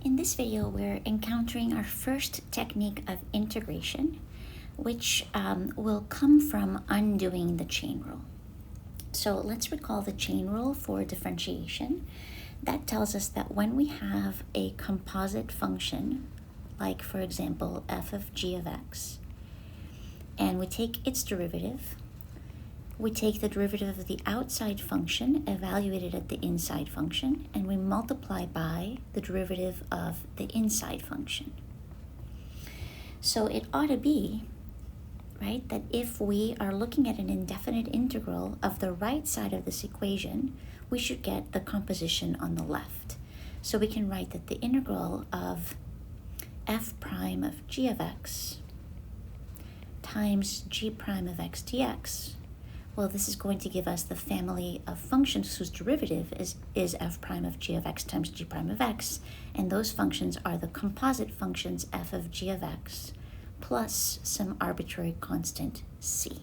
In this video, we're encountering our first technique of integration, which will come from undoing the chain rule. So let's recall the chain rule for differentiation. That tells us that when we have a composite function, like for example, f of g of x, and we take its derivative, we take the derivative of the outside function evaluated at the inside function, and we multiply by the derivative of the inside function. So it ought to be, right, that if we are looking at an indefinite integral of the right side of this equation, we should get the composition on the left. So we can write that the integral of f prime of g of x times g prime of x dx, well, this is going to give us the family of functions whose derivative is f prime of g of x times g prime of x, and those functions are the composite functions f of g of x plus some arbitrary constant c.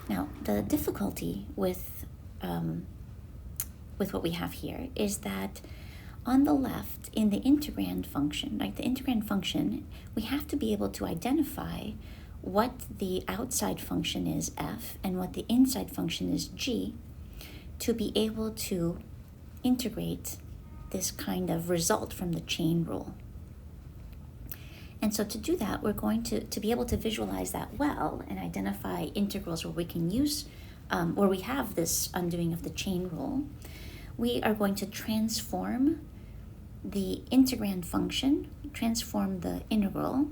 Now, the difficulty with what we have here is that on the left, in the integrand function, like the integrand function, we have to be able to identify what the outside function is, f, and what the inside function is, g, to be able to integrate this kind of result from the chain rule. And so to do that, we're going to be able to visualize that well and identify integrals where we can use, where we have this undoing of the chain rule. We are going to transform the integrand function, transform the integral,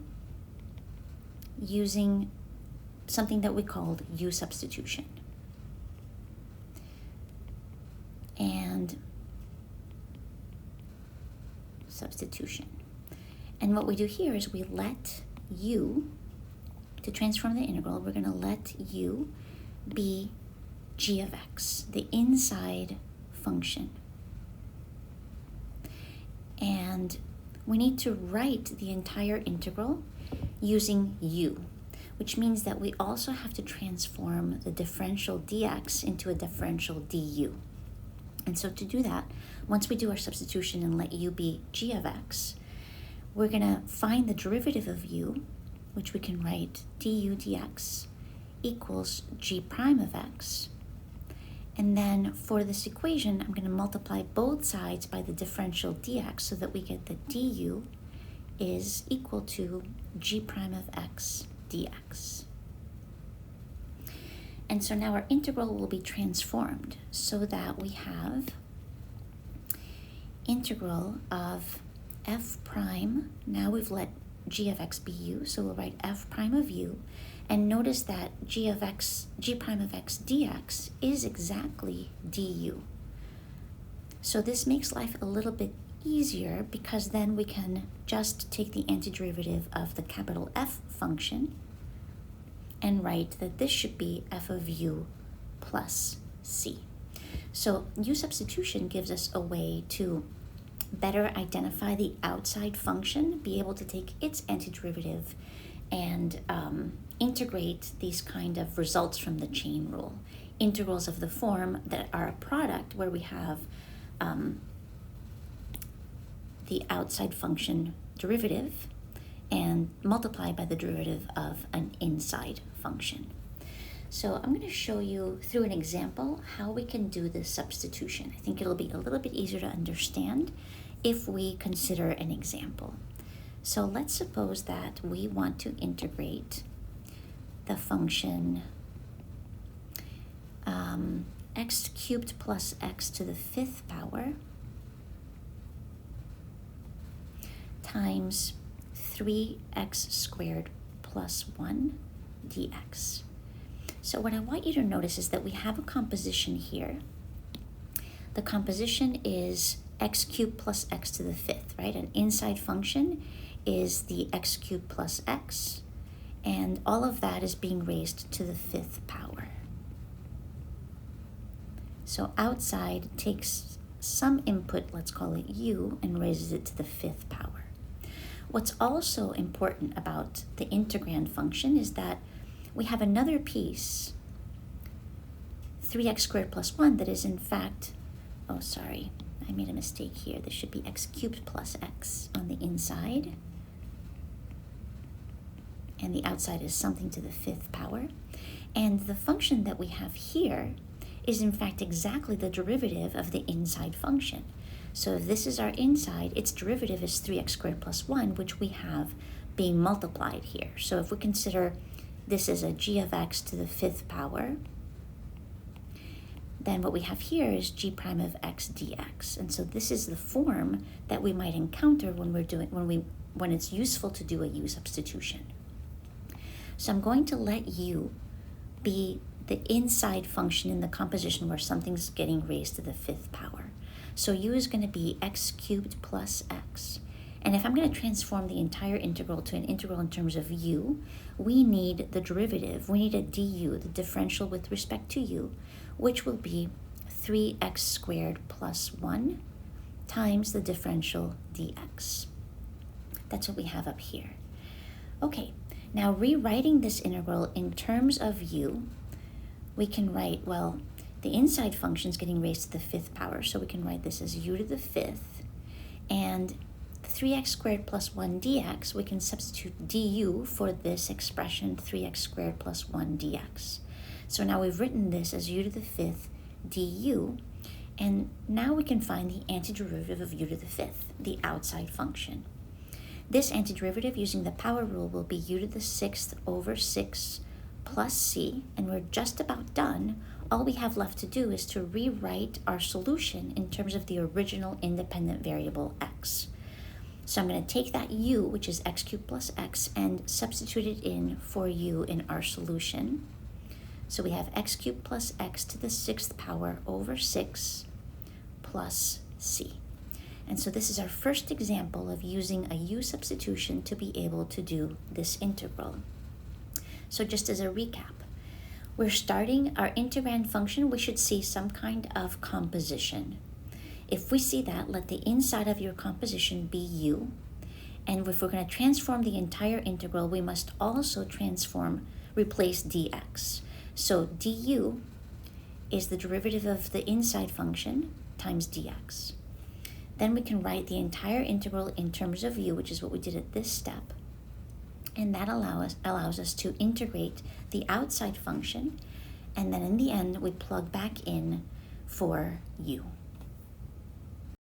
using something that we called U substitution. And substitution. And what we do here is we let U, to transform the integral, we're going to let U be g of x, the inside function. And we need to write the entire integral using u, which means that we also have to transform the differential dx into a differential du. And so to do that, once we do our substitution and let u be g of x, we're going to find the derivative of u, which we can write du dx equals g prime of x. And then for this equation, I'm going to multiply both sides by the differential dx so that we get the du is equal to g prime of x dx. And so now our integral will be transformed so that we have integral of f prime. Now we've let g of x be u, so we'll write f prime of u. And notice that g prime of x dx is exactly du. So this makes life a little bit easier because then we can just take the antiderivative of the capital F function and write that this should be f of u plus c. So U substitution gives us a way to better identify the outside function, be able to take its antiderivative and integrate these kind of results from the chain rule. Integrals of the form that are a product where we have the outside function derivative and multiplied by the derivative of an inside function. So I'm going to show you through an example how we can do this substitution. I think it'll be a little bit easier to understand if we consider an example. So let's suppose that we want to integrate the function x cubed plus x to the 5th power times 3x squared plus 1 dx. So what I want you to notice is that we have a composition here. The composition is x cubed plus x to the 5th, right? An inside function is the x cubed plus x, and all of that is being raised to the 5th power. So outside takes some input, let's call it u, and raises it to the 5th power. What's also important about the integrand function is that we have another piece, 3x squared plus 1, that is in fact, I made a mistake here. This should be x cubed plus x on the inside. And the outside is something to the 5th power. And the function that we have here is in fact exactly the derivative of the inside function. So if this is our inside, its derivative is 3x squared plus 1, which we have being multiplied here. So if we consider this as a g of x to the 5th power, then what we have here is g prime of x dx. And so this is the form that we might encounter when it's useful to do a u substitution. So I'm going to let u be the inside function in the composition where something's getting raised to the 5th power. So u is going to be x cubed plus x. And if I'm going to transform the entire integral to an integral in terms of u, we need the derivative. We need a du, the differential with respect to u, which will be 3x squared plus 1 times the differential dx. That's what we have up here. Okay, now rewriting this integral in terms of u, we can write, well, the inside function is getting raised to the 5th power, so we can write this as u to the 5th, and 3x squared plus 1 dx, we can substitute du for this expression 3x squared plus 1 dx. So now we've written this as u to the 5th du, and now we can find the antiderivative of u to the 5th, the outside function. This antiderivative using the power rule will be u to the 6th over 6 plus c, and we're just about done. All we have left to do is to rewrite our solution in terms of the original independent variable x. So I'm going to take that u, which is x cubed plus x, and substitute it in for u in our solution. So we have x cubed plus x to the 6th power over 6 plus c. And so this is our first example of using a u substitution to be able to do this integral. So just as a recap, we're starting our integrand function. We should see some kind of composition. If we see that, let the inside of your composition be u. And if we're going to transform the entire integral, we must also replace dx. So du is the derivative of the inside function times dx. Then we can write the entire integral in terms of u, which is what we did at this step. And that allows us to integrate the outside function. And then in the end, we plug back in for u.